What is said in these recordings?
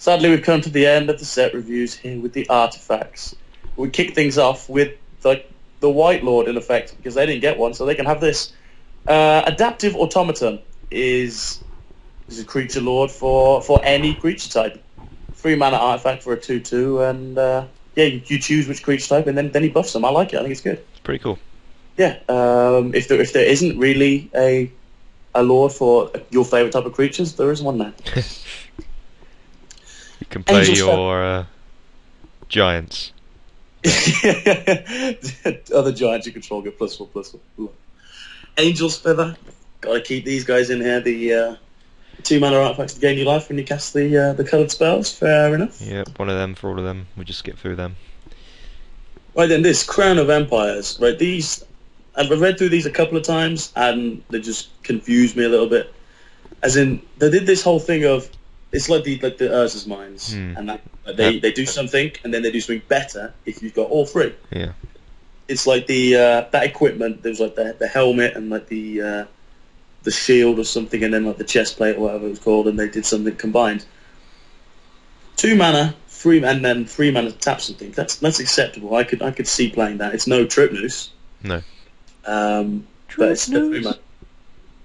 sadly, we've come to the end of the set reviews here with the artifacts. We kick things off with like the White Lord in effect because they didn't get one, so they can have this. Adaptive Automaton is a creature lord for any creature type. 3-mana artifact for a 2/2, and yeah, you choose which creature type, and then he buffs them. I like it. I think it's good. It's pretty cool. Yeah. If there isn't really a lord for your favourite type of creatures, there is one now. You can play your giants. Other giants you control get +4/+4. Angel's Feather. Gotta keep these guys in here. The 2-mana artifacts to gain your life when you cast the coloured spells. Fair enough. Yep, one of them for all of them. We just skip through them. Right then, this Crown of Empires. Right, these I've read through these a couple of times, and they just confused me a little bit. As in, they did this whole thing of it's like the Urza's Mines, and that, they do something, and then they do something better if you've got all three. Yeah. It's like the that equipment. There was like the helmet and like the shield or something, and then like the chest plate or whatever it was called, and they did something combined. 2 mana, 3 and then 3 mana to tap something. That's acceptable. I could see playing that. It's no Trip Noose. No. But it's 3 mana.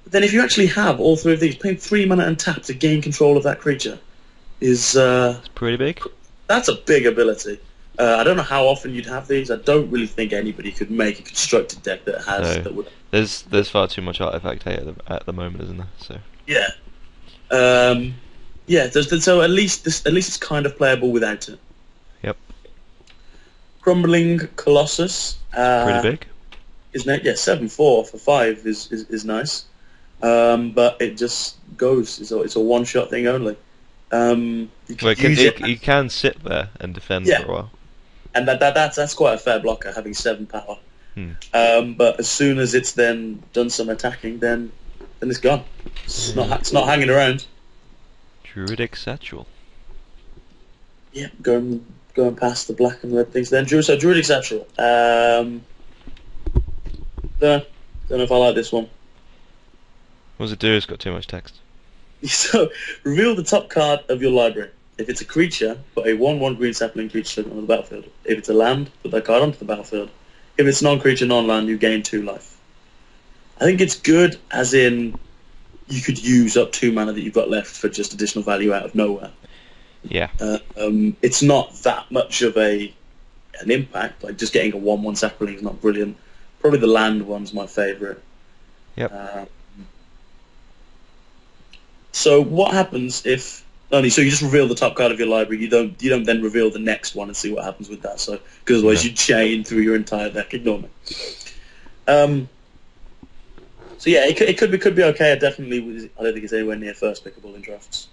But then if you actually have all 3 of these, paying 3 mana and tap to gain control of that creature is it's pretty big. That's a big ability. I don't know how often you'd have these. I don't really think anybody could make a constructed deck that has that would. There's far too much artifact hate at the moment, isn't there? So yeah, yeah. So at least it's kind of playable without it. Yep. Crumbling Colossus. Pretty big, isn't it? Yeah, 7/4 for 5 is nice, but it just goes. It's a one-shot thing only. You can sit there and defend for a while. And that's quite a fair blocker, having 7 power. But as soon as it's then done some attacking, then it's gone. It's not hanging around. Druidic Satchel. Yeah, going past the black and red things. Then Druidic Satchel. Don't know if I like this one. What does it do? It's got too much text. So reveal the top card of your library. If it's a creature, put a 1/1 green sapling creature on the battlefield. If it's a land, put that card onto the battlefield. If it's non-creature, non-land, you gain 2 life. I think it's good, as in you could use up 2 mana that you've got left for just additional value out of nowhere. Yeah. It's not that much of an impact. Like just getting a 1/1 sapling is not brilliant. Probably the land one's my favourite. Yep. So what happens if? So you just reveal the top card of your library. You don't then reveal the next one and see what happens with that. So because otherwise you chain through your entire deck. Ignore me. So yeah, it could be okay. I don't think it's anywhere near first pickable in drafts.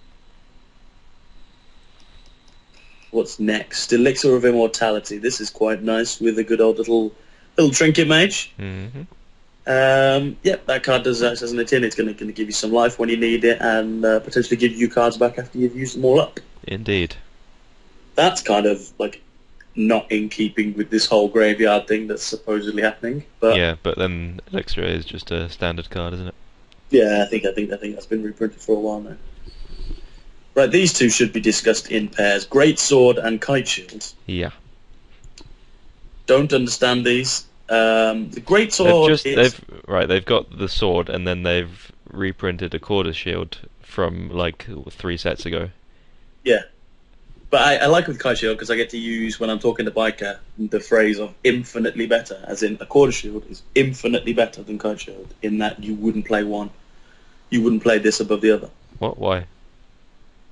What's next? Elixir of Immortality. This is quite nice with a good old little trinket mage. Mm-hmm. Yep, that card does act as an tin. It's going to give you some life when you need it, and potentially give you cards back after you've used them all up. Indeed. That's kind of like not in keeping with this whole graveyard thing that's supposedly happening. But yeah, but then Elixir is just a standard card, isn't it? Yeah, I think that's been reprinted for a while now. Right, these two should be discussed in pairs: Great Sword and Kite Shield. Yeah. Don't understand these. The Great Sword they've got the sword, and then they've reprinted a quarter shield from like 3 sets ago. Yeah, but I like with Kite Shield because I get to use, when I'm talking to Biker, the phrase of infinitely better, as in a quarter shield is infinitely better than Kite Shield, in that you wouldn't play one. You wouldn't play this above the other. What? Why?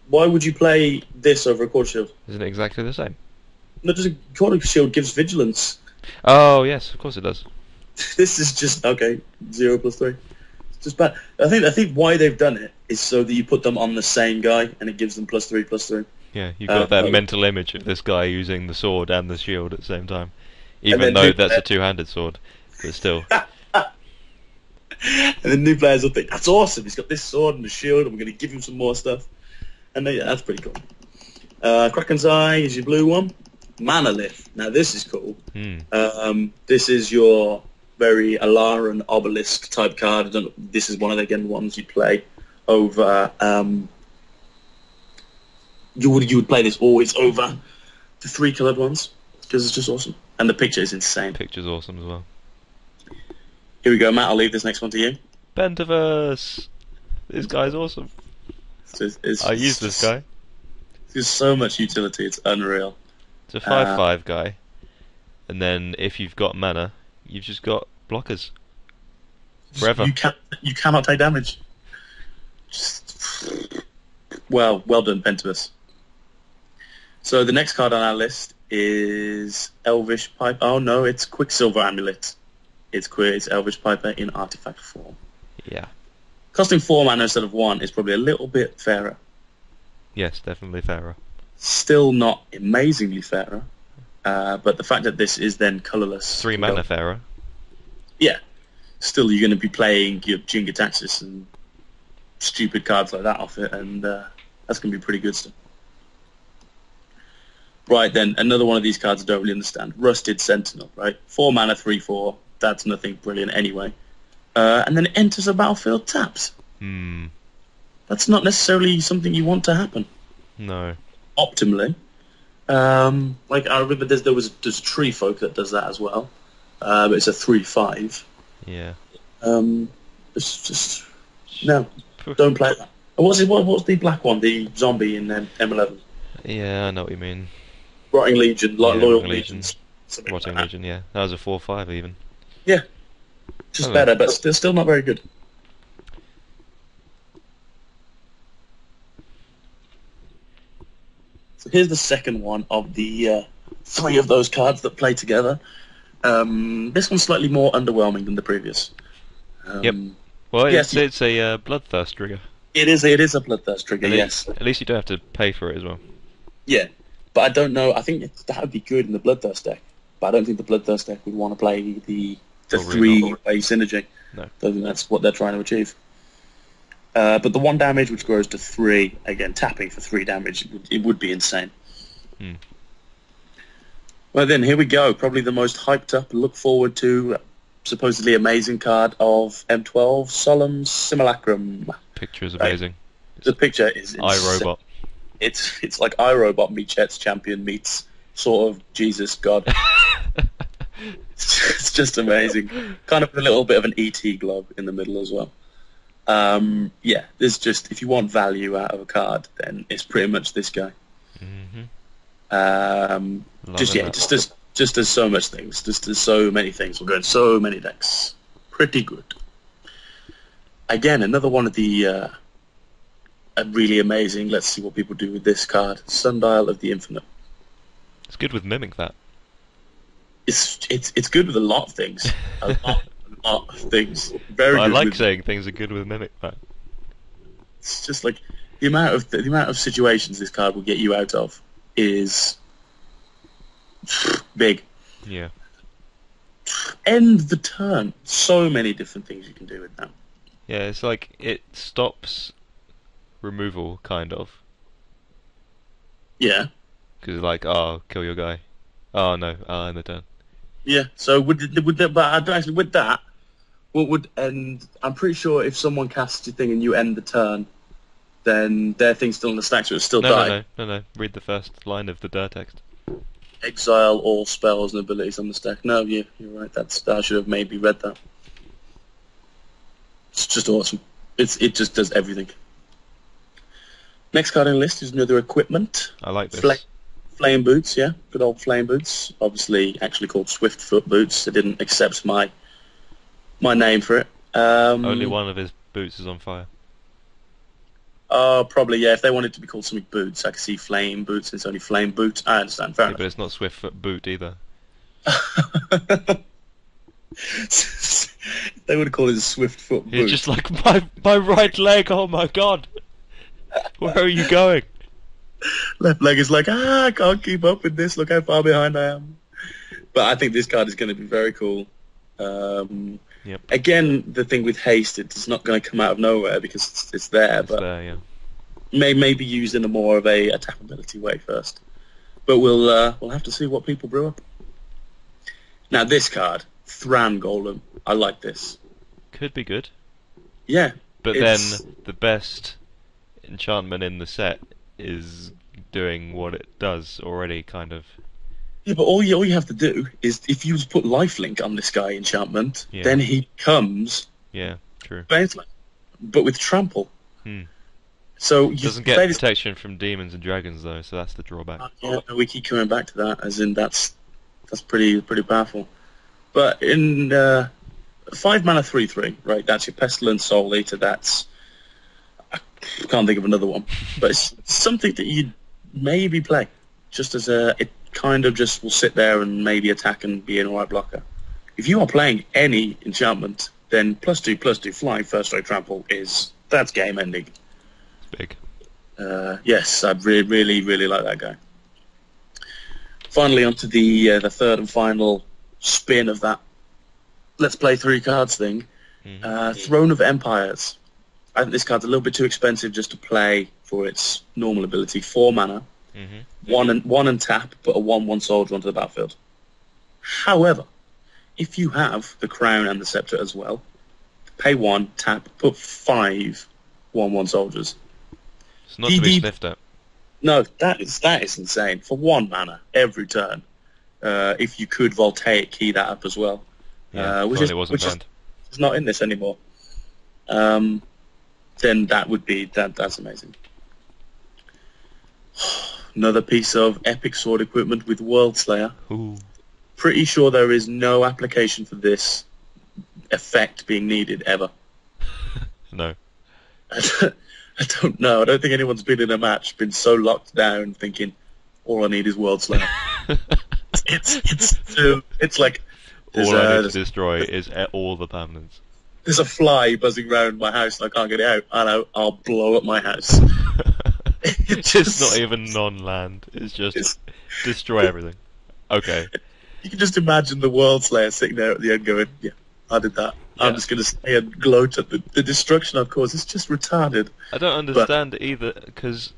Why would you play this over a quarter shield? Isn't it exactly the same? No, just a quarter shield gives vigilance. Oh yes, of course it does. This is just 0+3. It's just bad. I think why they've done it is so that you put them on the same guy and it gives them +3/+3. Yeah, you've got that mental image of this guy using the sword and the shield at the same time, even though that's a two-handed sword, but still. And then new players will think, that's awesome, he's got this sword and the shield, and we're going to give him some more stuff. And that's pretty cool. Kraken's Eye is your blue one. Manolith. Now this is cool. This is your very Alaran Obelisk type card. This is one of the ones you play over you would play this always over the 3 coloured ones because it's just awesome, and the picture is insane. Picture's awesome as well. Here we go, Matt. I'll leave this next one to you. Pentaverse. This guy's awesome. I use this guy. There's so much utility. It's unreal. It's a 5/5 guy, and then if you've got mana, you've just got blockers forever. You cannot take damage. Well done, Pentaverse. So the next card on our list is Elvish Pipe. Oh no, it's Quicksilver Amulet. It's Elvish Piper in artifact form. Yeah. Costing 4 mana instead of 1 is probably a little bit fairer. Yes, definitely fairer. Still not amazingly fairer, but the fact that this is then colourless. 3 mana fairer. Yeah. Still, you're going to be playing your Jingataxis and stupid cards like that off it, and that's going to be pretty good stuff. Right then, another one of these cards I don't really understand. Rusted Sentinel, right? 4 mana, 3/4. That's nothing brilliant anyway. And then it enters the battlefield taps. That's not necessarily something you want to happen. No. Optimally. Like, I remember there's Tree Folk that does that as well. But it's a 3/5. Yeah. It's just... No, don't play that. What's the black one? The zombie in M11? Yeah, I know what you mean. Rotting Legion, Loyal Legions. Rotting Legion, yeah. That was a 4/5 even. Yeah. Just better, but still not very good. So here's the second one of the 3 of those cards that play together. This one's slightly more underwhelming than the previous. Yep. Well, it's a Bloodthirst trigger. It is a Bloodthirst trigger, yes. At least you don't have to pay for it as well. Yeah, but I don't know. I think that would be good in the Bloodthirst deck, but I don't think the Bloodthirst deck would want to play the 3-way synergy. No. I don't think that's what they're trying to achieve. But the 1 damage, which grows to 3, again, tapping for 3 damage, it would be insane. Well then, here we go. Probably the most hyped up, look forward to, supposedly amazing card of M12, Solemn Simulacrum. Picture is amazing. The picture is insane. iRobot. It's like iRobot meets Chet's Champion meets sort of Jesus God. It's just amazing. Kind of a little bit of an ET globe in the middle as well. Yeah, there's just, if you want value out of a card, then it's pretty much this guy. Just does so much things. Just does so many things. We'll go in so many decks. Pretty good. Again, another one of the really amazing. Let's see what people do with this card. Sundial of the Infinite. It's good with Mimic that. It's good with a lot of things. A lot of things. Very. I like saying things are good with Mimic that. It's just like the amount of situations this card will get you out of is big. Yeah. End the turn. So many different things you can do with that. Yeah, it's like it stops removal, kind of. Yeah. Because like, oh, kill your guy. Oh no, end the turn. Yeah. So would that? But actually, with that, what would end? I'm pretty sure if someone casts your thing and you end the turn, then their thing's still in the stack, so it'll still die. No. Read the first line of the dir text. Exile all spells and abilities on the stack. No, you're right. I should have maybe read that. It's just awesome. It just does everything. Next card on the list is another equipment. I like this. Flame boots, yeah, good old flame boots. Obviously, actually called Swiftfoot boots. They didn't accept my name for it. Only one of his boots is on fire. Oh, probably, yeah. If they wanted to be called something boots, I could see flame boots. It's only flame boots. I understand. Fair enough. But it's not Swiftfoot boot either. They would call it a Swiftfoot boot. He's just like, my right leg, oh my god! Where are you going? Left leg is like, I can't keep up with this. Look how far behind I am. But I think this card is going to be very cool. Yep. Again, the thing with haste, it's not going to come out of nowhere because it's there. It's but there, yeah. Maybe used in a more of a attackability way first. But we'll have to see what people brew up. Now this card, Thran Golem, I like this. Could be good. Yeah. But then the best enchantment in the set is doing what it does already, kind of. Yeah, but all you have to do is, if you put lifelink on this guy enchantment, Yeah. then he comes Yeah, true. Baneslayer, but with trample. Hmm. So you Doesn't get protection from demons and dragons though, so that's the drawback. Yeah, we keep coming back to that, as in that's pretty powerful. But in 5 mana 3/3, right? That's your Pestilent Soul Eater. I can't think of another one, but it's something that you'd maybe play just as it kind of just will sit there and maybe attack and be an alright blocker. If you are playing any enchantment, then +2/+2 flying first strike trample that's game ending. It's big. Yes, I really like that guy. Finally, onto the third and final spin of that let's play 3 cards thing. Throne of Empires. I think this card's a little bit too expensive just to play for its normal ability. 4 mana, one and tap, put a 1/1 soldier onto the battlefield. However, if you have the Crown and the Scepter as well, pay 1, tap, put 5 1/1 soldiers. It's not to be sniffed at. No, that is insane. For 1 mana every turn, if you could Voltaic key that up as well. Yeah, which wasn't banned. Is not in this anymore. Then that would be that's amazing. Another piece of epic sword equipment with World Slayer. Ooh. Pretty sure there is no application for this effect being needed ever. No. I don't know. I don't think anyone's been in a match, been so locked down, thinking, all I need is World Slayer. it's like... All I need to destroy is all the permanents. There's a fly buzzing around my house and I can't get it out. I know, I'll blow up my house. It's not even non-land. It's just destroy everything. Okay. You can just imagine the World Slayer sitting there at the end going, yeah, I did that. Yeah. I'm just going to stay and gloat at the destruction I've caused. It's just retarded. I don't understand it either, because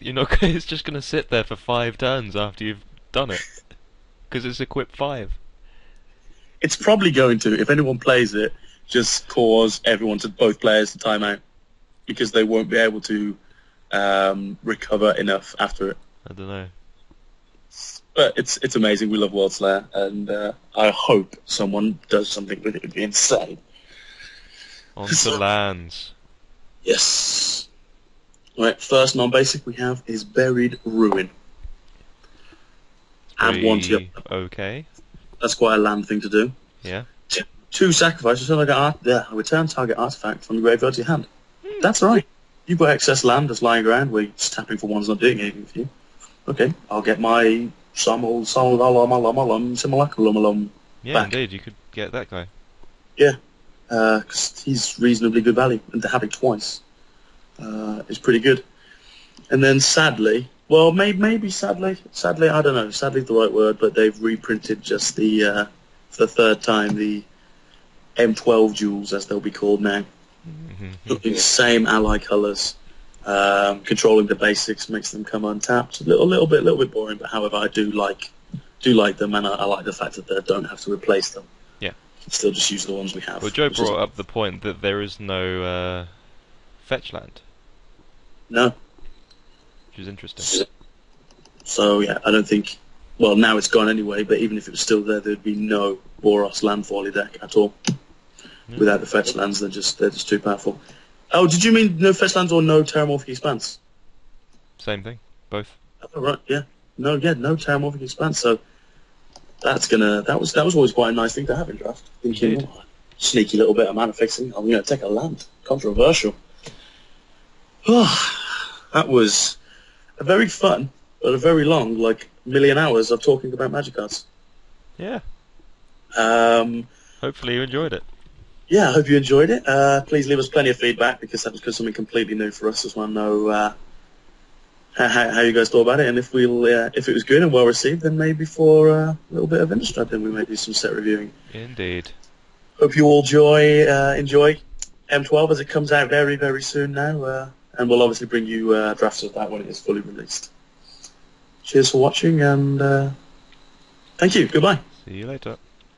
you're not. It's just going to sit there for 5 turns after you've done it, because it's equipped 5. It's probably going to, if anyone plays it, just cause both players to time out, because they won't be able to recover enough after it. I don't know. But it's amazing. We love World Slayer, and I hope someone does something with it. It would be insane. On to lands. Yes. Right, first non-basic we have is Buried Ruin. Add 1 to your... Okay. That's quite a land thing to do. Yeah. 2 sacrifices, so return target artifact from the graveyard to your hand. That's right. You've got excess land that's lying around where you're just tapping for one's not doing anything for you. Okay, I'll get my simulacrum Yeah, back. indeed, you could get that guy. Yeah, because he's reasonably good value, and to have it twice is pretty good. And then sadly, well, maybe sadly, I don't know, sadly's the right word, but they've reprinted just for the 3rd time, the M12 jewels, as they'll be called now. Looking same ally colours, controlling the basics makes them come untapped. A little bit boring, but however, I do like them, and I like the fact that they don't have to replace them. Yeah. Still just use the ones we have. Well, Joe brought up the point that there is no fetch land. No. Which is interesting. So yeah, I don't think. Well, now it's gone anyway. But even if it was still there, there'd be no Boros landfally deck at all. Without the fetch lands, they're just too powerful. Oh, did you mean no fetch lands or no Terramorphic Expanse? Same thing, both. Oh, right, yeah. No Terramorphic Expanse. So that was always quite a nice thing to have in draft. Thinking, sneaky little bit of mana fixing. I'm going to take a land. Controversial. That was a very fun, but a very long, like, million hours of talking about Magic cards. Yeah. Hopefully you enjoyed it. Yeah, I hope you enjoyed it. Please leave us plenty of feedback, because that was something completely new for us. Just want to know how you guys thought about it, and if it was good and well received, then maybe for a little bit of Innistrad, then we may do some set reviewing. Indeed. Hope you all enjoy M12 as it comes out very, very soon now, and we'll obviously bring you drafts of that when it is fully released. Cheers for watching, and thank you. Goodbye. See you later.